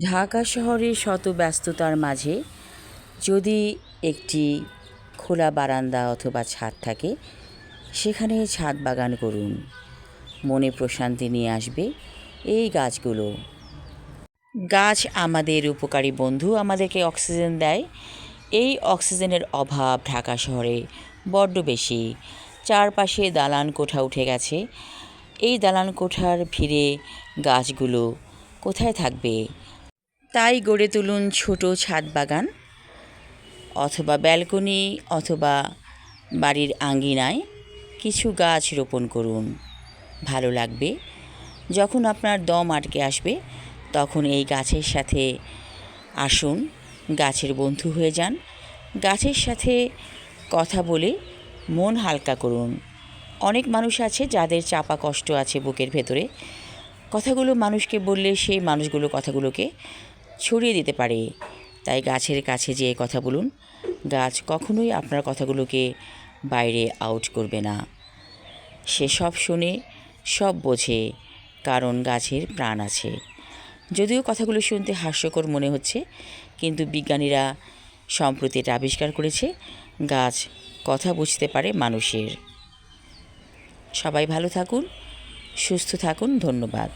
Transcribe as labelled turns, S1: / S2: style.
S1: ঢাকা শহরের শত ব্যস্ততার মাঝে যদি একটি খোলা বারান্দা অথবা ছাদ থাকে, সেখানে ছাদ বাগান করুন। মনে প্রশান্তি নিয়ে আসবে এই গাছগুলো। গাছ আমাদের উপকারী বন্ধু, আমাদেরকে অক্সিজেন দেয়। এই অক্সিজেনের অভাব ঢাকা শহরে বড্ড বেশি। চারপাশে দালান কোঠা উঠে গেছে। এই দালান কোঠার ভিড়ে গাছগুলো কোথায় থাকবে? তাই গড়ে তুলুন ছোট ছাদ বাগান, অথবা ব্যালকনি, অথবা বাড়ির আঙ্গিনায় কিছু গাছ রোপণ করুন। ভালো লাগবে। যখন আপনার দম আটকে আসবে, তখন এই গাছের সাথে আসুন, গাছের বন্ধু হয়ে যান। গাছের সাথে কথা বলে মন হালকা করুন। অনেক মানুষ আছে যাদের চাপা কষ্ট আছে বুকের ভেতরে। কথাগুলো মানুষকে বললে সেই মানুষগুলো কথাগুলোকে ছড়িয়ে দিতে পারে। তাই গাছের কাছে যেয়ে কথা বলুন। গাছ কখনোই আপনার কথাগুলোকে বাইরে আউট করবে না। সে সব শোনে, সব বোঝে, কারণ গাছের প্রাণ আছে। যদিও কথাগুলো শুনতে হাস্যকর মনে হচ্ছে, কিন্তু বিজ্ঞানীরা সম্প্রতি এটা আবিষ্কার করেছে, গাছ কথা বুঝতে পারে মানুষের। সবাই ভালো থাকুন, সুস্থ থাকুন। ধন্যবাদ।